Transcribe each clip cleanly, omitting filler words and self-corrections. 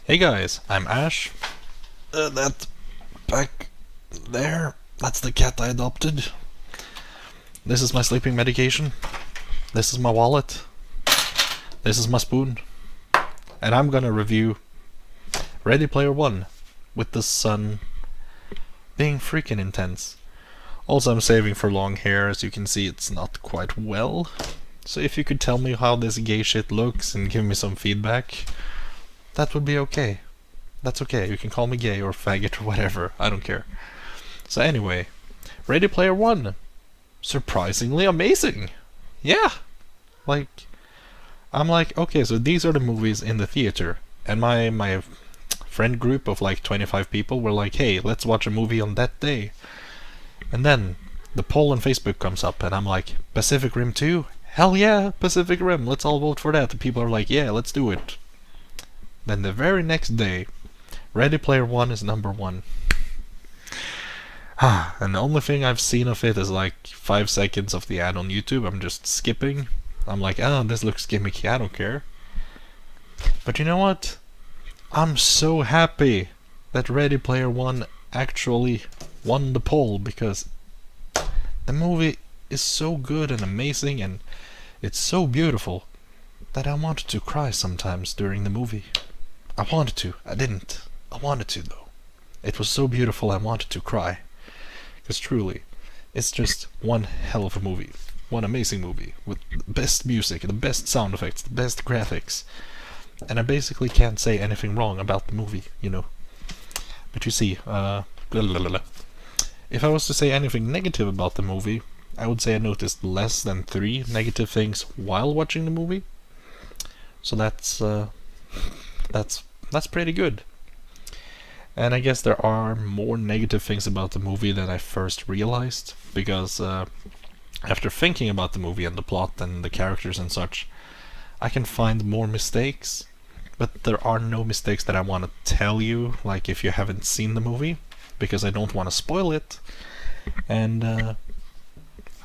Hey guys, I'm Ash. That back there, that's the cat I adopted. This is my sleeping medication. This is my wallet. This is my spoon. And I'm gonna review Ready Player One with the sun being freaking intense. Also, I'm saving for long hair. As you can see, it's not quite well. So if you could tell me how this gay shit looks and give me some feedback, that would be okay. That's okay. You can call me gay or faggot or whatever. I don't care. So anyway, Ready Player One. Surprisingly amazing. Yeah. Like, I'm like, okay, so these are the movies in the theater. And my friend group of like 25 people were like, hey, let's watch a movie on that day. And then the poll on Facebook comes up and I'm like, Pacific Rim 2? Hell yeah, Pacific Rim. Let's all vote for that. And people are like, yeah, let's do it. Then the very next day, Ready Player One is number one. And the only thing I've seen of it is like 5 seconds of the ad on YouTube. I'm just skipping. I'm like, oh, this looks gimmicky, I don't care. But you know what? I'm so happy that Ready Player One actually won the poll, because the movie is so good and amazing and it's so beautiful that I wanted to cry sometimes during the movie. I wanted to. I didn't. I wanted to, though. It was so beautiful I wanted to cry. Because truly, it's just one hell of a movie. One amazing movie with the best music, the best sound effects, the best graphics. And I basically can't say anything wrong about the movie, you know. But you see, if I was to say anything negative about the movie, I would say I noticed less than 3 negative things while watching the movie. So that's pretty good. And I guess there are more negative things about the movie than I first realized, because after thinking about the movie and the plot and the characters and such, I can find more mistakes, but there are no mistakes that I want to tell you, like if you haven't seen the movie, because I don't want to spoil it. And I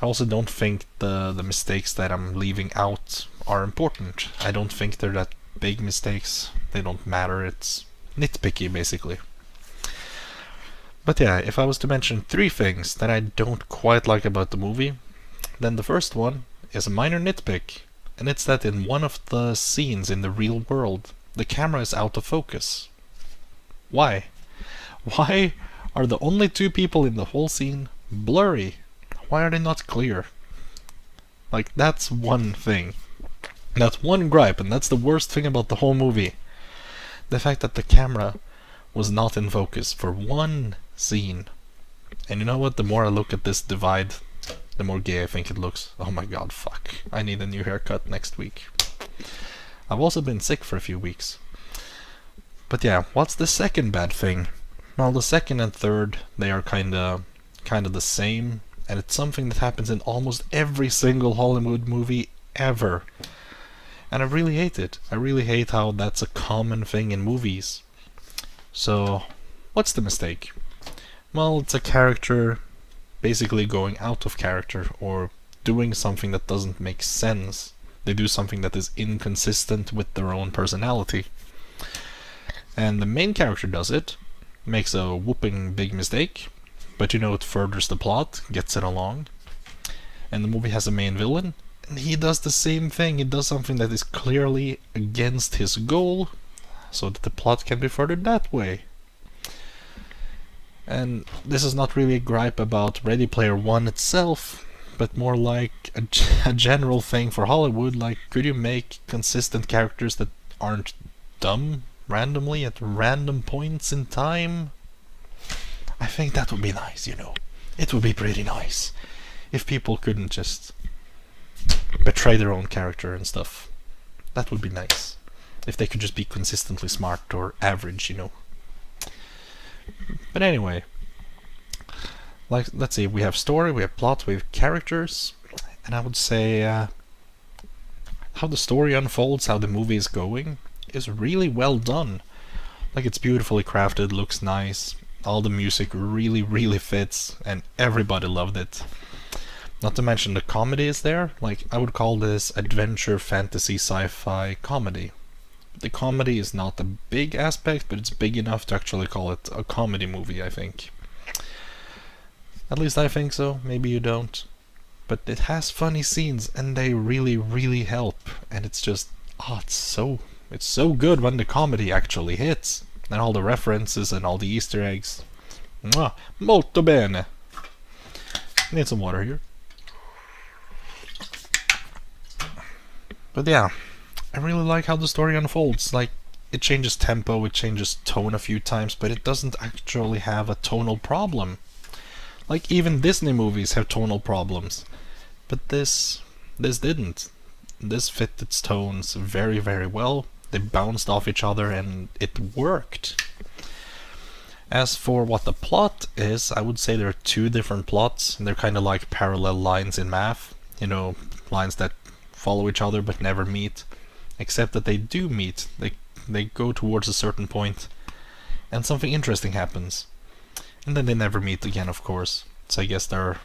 also don't think the mistakes that I'm leaving out are important. I don't think they're that big mistakes. They don't matter. It's nitpicky, basically. But yeah, if I was to mention 3 things that I don't quite like about the movie, then the first one is a minor nitpick, and it's that in one of the scenes in the real world, the camera is out of focus. Why? Why are the only 2 people in the whole scene blurry? Why are they not clear? Like, that's one thing. That's one gripe, and that's the worst thing about the whole movie. The fact that the camera was not in focus for one scene. And you know what? The more I look at this divide, the more gay I think it looks. Oh my god, fuck. I need a new haircut next week. I've also been sick for a few weeks. But yeah, what's the second bad thing? Well, the second and third, they are kinda the same, and it's something that happens in almost every single Hollywood movie ever. And I really hate it. I really hate how that's a common thing in movies. So, what's the mistake? Well, it's a character basically going out of character or doing something that doesn't make sense. They do something that is inconsistent with their own personality. And the main character does it, makes a whooping big mistake, but you know it furthers the plot, gets it along. And the movie has a main villain, and he does the same thing. He does something that is clearly against his goal, so that the plot can be furthered that way. And this is not really a gripe about Ready Player One itself, but more like a general thing for Hollywood. Like, could you make consistent characters that aren't dumb randomly at random points in time? I think that would be nice, you know. It would be pretty nice if people couldn't just betray their own character and stuff. That would be nice. If they could just be consistently smart or average, you know. But anyway, like, let's see, we have story, we have plot, we have characters, and I would say how the story unfolds, how the movie is going, is really well done. Like, it's beautifully crafted, looks nice, all the music really, really fits, and everybody loved it. Not to mention the comedy is there. Like, I would call this adventure, fantasy, sci-fi comedy. the comedy is not a big aspect, but it's big enough to actually call it a comedy movie, I think. At least I think so, maybe you don't. But it has funny scenes, and they really, really help. And it's just, it's so good when the comedy actually hits. And all the references and all the Easter eggs. Mwah, molto bene. Need some water here. But yeah, I really like how the story unfolds. Like, it changes tempo, it changes tone a few times, but it doesn't actually have a tonal problem. Like, even Disney movies have tonal problems. But this didn't. This fit its tones very, very well. They bounced off each other and it worked. As for what the plot is, I would say there are two different plots. They're kind of like parallel lines in math. You know, lines that follow each other but never meet. Except that they do meet. They go towards a certain point and something interesting happens. And then they never meet again, of course. So I guess they're,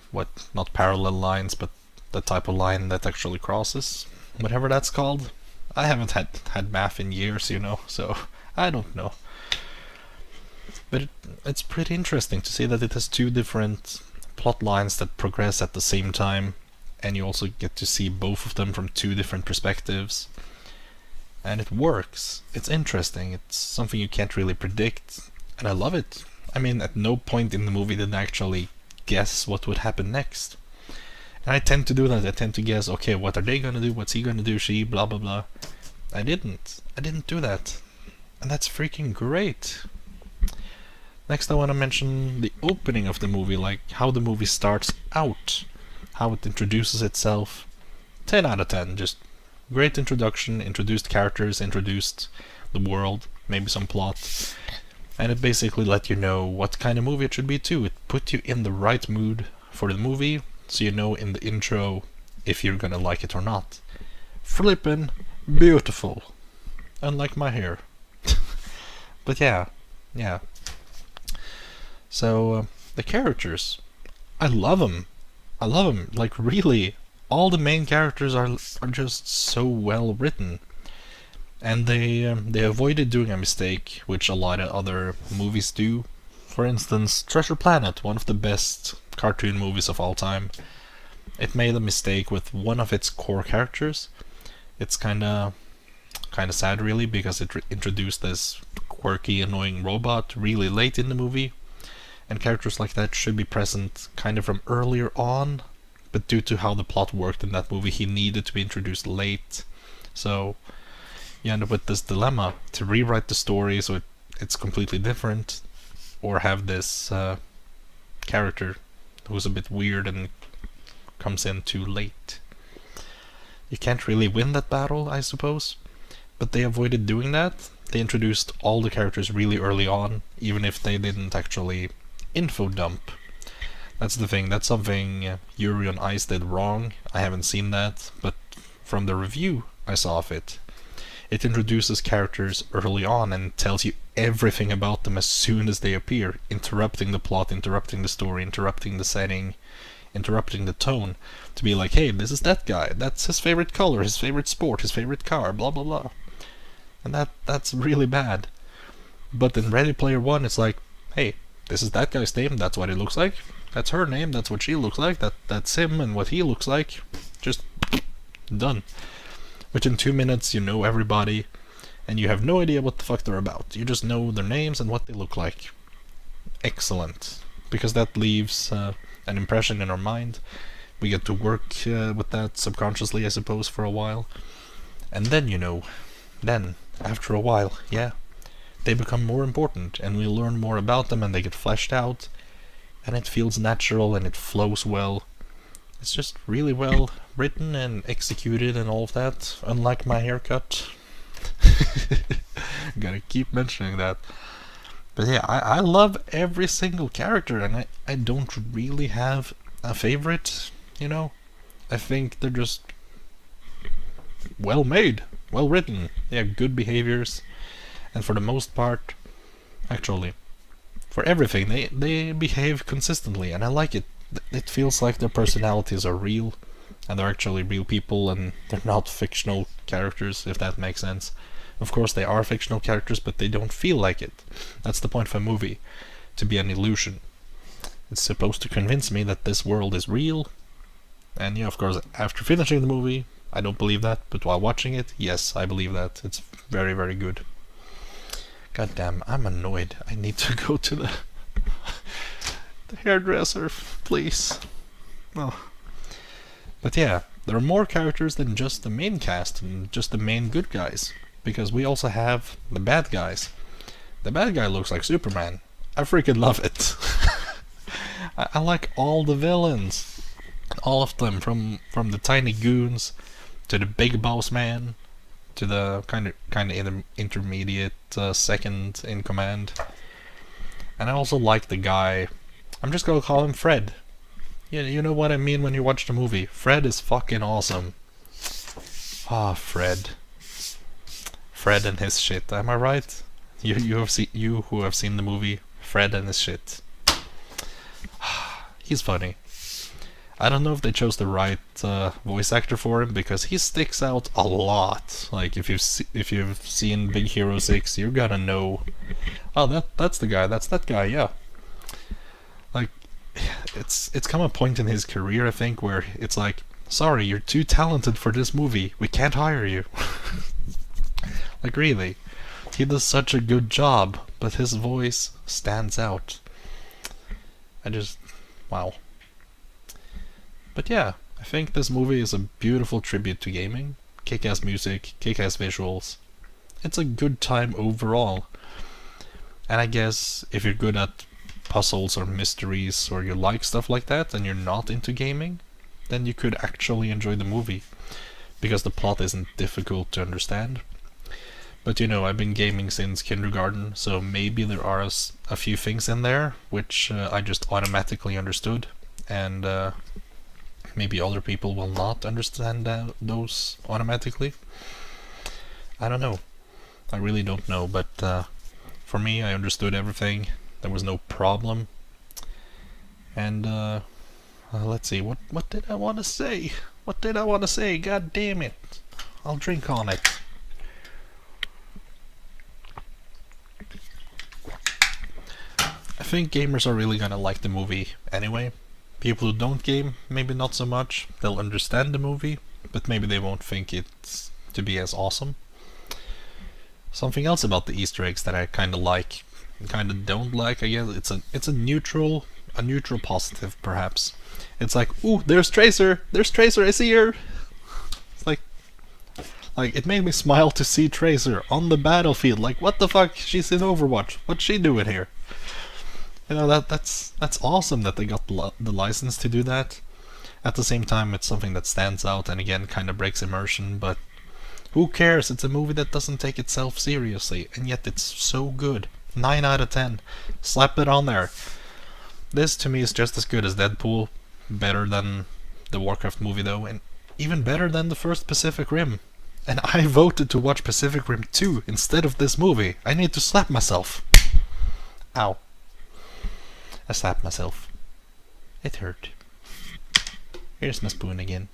not parallel lines, but the type of line that actually crosses. Whatever that's called. I haven't had math in years, so I don't know. But it's pretty interesting to see that it has two different plot lines that progress at the same time, and you also get to see both of them from two different perspectives. And it works. It's interesting. It's something you can't really predict, and I love it. I mean, at no point in the movie did I actually guess what would happen next. And I tend to do that. I tend to guess, okay, what are they gonna do? What's he gonna do? She, blah blah blah. I didn't do that. And that's freaking great. Next I want to mention the opening of the movie, like how the movie starts out. How it introduces itself. 10 out of 10, just great introduction, introduced characters, introduced the world, maybe some plot. And it basically let you know what kind of movie it should be too. It put you in the right mood for the movie, so you know in the intro if you're gonna like it or not. Flippin' beautiful. Unlike my hair. But yeah. So, the characters. I love them. Like, really. All the main characters are just so well written. And they avoided doing a mistake, which a lot of other movies do. For instance, Treasure Planet, one of the best cartoon movies of all time. It made a mistake with one of its core characters. It's kinda sad, really, because it introduced this quirky, annoying robot really late in the movie. And characters like that should be present kind of from earlier on, but due to how the plot worked in that movie, he needed to be introduced late. So you end up with this dilemma to rewrite the story so it's completely different, or have this character who's a bit weird and comes in too late. You can't really win that battle, I suppose, but they avoided doing that. They introduced all the characters really early on, even if they didn't actually info dump. That's the thing, that's something Yuri on Ice did wrong. I haven't seen that, but from the review I saw of it, it introduces characters early on and tells you everything about them as soon as they appear, interrupting the plot, interrupting the story, interrupting the setting, interrupting the tone, to be like, hey, this is that guy, that's his favorite color, his favorite sport, his favorite car, blah blah blah. And that's really bad. But in Ready Player One, it's like, hey, this is that guy's name, that's what it looks like. That's her name, that's what she looks like, that's him and what he looks like. Just done. Which in 2 minutes you know everybody, and you have no idea what the fuck they're about. You just know their names and what they look like. Excellent. Because that leaves an impression in our mind. We get to work with that subconsciously, I suppose, for a while. And then, after a while, they become more important, and we learn more about them, and they get fleshed out, and it feels natural, and it flows well. It's just really well written and executed and all of that, unlike my haircut. Gotta keep mentioning that. But yeah, I love every single character, and I don't really have a favorite, I think they're just well made, well written. They have good behaviors, and for the most part, actually, for everything, they behave consistently, and I like it. It feels like their personalities are real, and they're actually real people, and they're not fictional characters, if that makes sense. Of course, they are fictional characters, but they don't feel like it. That's the point of a movie, to be an illusion. It's supposed to convince me that this world is real. And yeah, of course, after finishing the movie, I don't believe that, but while watching it, yes, I believe that. It's very, very good. God damn, I'm annoyed. I need to go to the hairdresser, please. Oh. But yeah, there are more characters than just the main cast and just the main good guys, because we also have the bad guys. The bad guy looks like Superman. I freaking love it. I like all the villains. All of them, from the tiny goons to the big boss man to the kind of intermediate second in command. And I also like the guy. I'm just gonna call him Fred. Yeah, you know what I mean when you watch the movie. Fred is fucking awesome. Ah, Fred. Fred and his shit. Am I right? You who have seen the movie, Fred and his shit. He's funny. I don't know if they chose the right voice actor for him, because he sticks out a lot. Like if you've seen Big Hero 6, you're gonna know. Oh, that's the guy. That's that guy. Yeah. Like, it's come a point in his career, I think, where it's like, sorry, you're too talented for this movie. We can't hire you. Like, really, he does such a good job, but his voice stands out. Wow. But yeah, I think this movie is a beautiful tribute to gaming. Kick-ass music, kick-ass visuals. It's a good time overall. And I guess if you're good at puzzles or mysteries, or you like stuff like that and you're not into gaming, then you could actually enjoy the movie, because the plot isn't difficult to understand. But you know, I've been gaming since kindergarten, so maybe there are a few things in there which I just automatically understood, and maybe other people will not understand those automatically. I don't know. I really don't know, but for me, I understood everything. There was no problem. And let's see, what did I want to say? What did I want to say? God damn it. I'll drink on it. I think gamers are really gonna like the movie anyway. People who don't game, maybe not so much. They'll understand the movie, but maybe they won't think it's to be as awesome. Something else about the Easter eggs that I kinda like, and kinda don't like, I guess, it's a neutral positive, perhaps. It's like, ooh, there's Tracer, I see her. It's like it made me smile to see Tracer on the battlefield. Like, what the fuck? She's in Overwatch. What's she doing here? You know, that's awesome that they got the license to do that. At the same time, it's something that stands out and again kind of breaks immersion, but who cares? It's a movie that doesn't take itself seriously, and yet it's so good. 9 out of 10. Slap it on there. This to me is just as good as Deadpool, better than the Warcraft movie though, and even better than the first Pacific Rim. And I voted to watch Pacific Rim 2 instead of this movie. I need to slap myself. Ow. I slapped myself. It hurt. Here's my spoon again.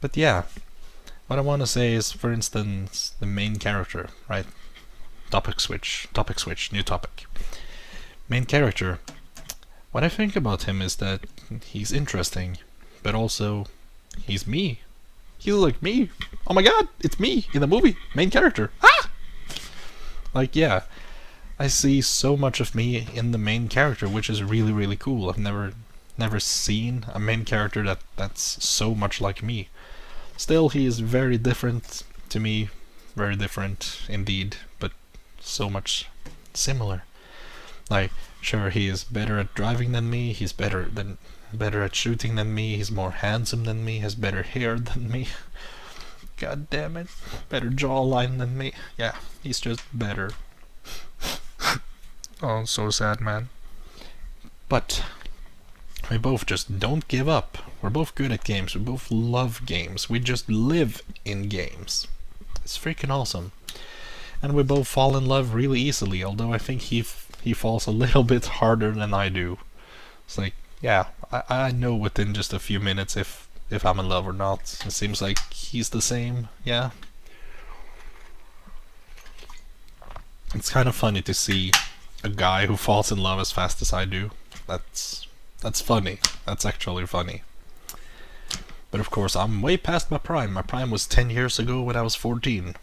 But yeah, what I want to say is, for instance, the main character, right? Topic switch, new topic. Main character. What I think about him is that he's interesting, but also he's me. He's like me. Oh my god, it's me in the movie. Main character. Ah! Like, yeah, I see so much of me in the main character, which is really, really cool. I've never seen a main character that's so much like me. Still, he is very different to me, very different indeed, but so much similar. Like, sure, he is better at driving than me, he's better at shooting than me, he's more handsome than me, has better hair than me. God damn it, better jawline than me. Yeah, he's just better. Oh, so sad, man. But we both just don't give up. We're both good at games. We both love games. We just live in games. It's freaking awesome. And we both fall in love really easily, although I think he falls a little bit harder than I do. It's like, yeah, I know within just a few minutes if if I'm in love or not. It seems like he's the same, yeah. It's kind of funny to see a guy who falls in love as fast as I do. That's funny. That's actually funny. But of course, I'm way past my prime. My prime was 10 years ago when I was 14.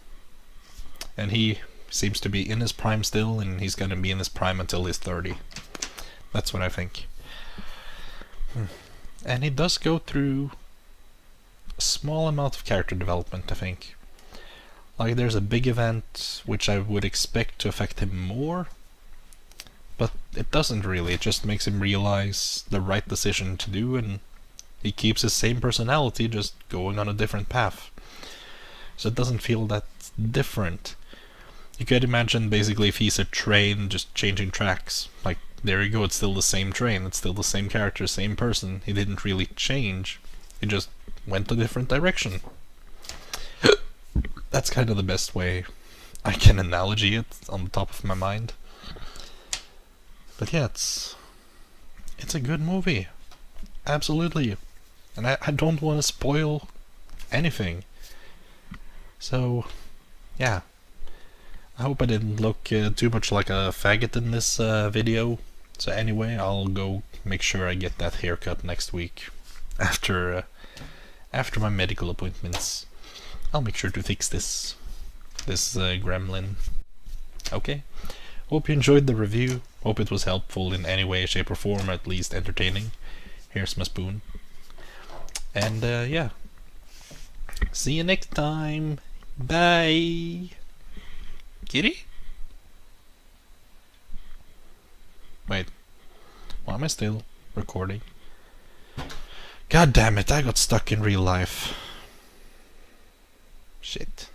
And he seems to be in his prime still, and he's gonna be in his prime until he's 30. That's what I think. And he does go through a small amount of character development, I think. Like, there's a big event which I would expect to affect him more, but it doesn't really. It just makes him realize the right decision to do, and he keeps his same personality, just going on a different path. So it doesn't feel that different. You could imagine basically if he's a train just changing tracks. Like, there you go, it's still the same train, it's still the same character, same person. He didn't really change, he just went a different direction. That's kind of the best way I can analogy it on the top of my mind. But yeah, it's a good movie. Absolutely. And I don't want to spoil anything. So, yeah. I hope I didn't look too much like a faggot in this video. So anyway, I'll go make sure I get that haircut next week. After my medical appointments. I'll make sure to fix this gremlin. Okay. Hope you enjoyed the review. Hope it was helpful in any way, shape or form, or at least entertaining. Here's my spoon. And yeah. See you next time. Bye. Kitty? Wait. Why am I still recording? God damn it, I got stuck in real life. Shit.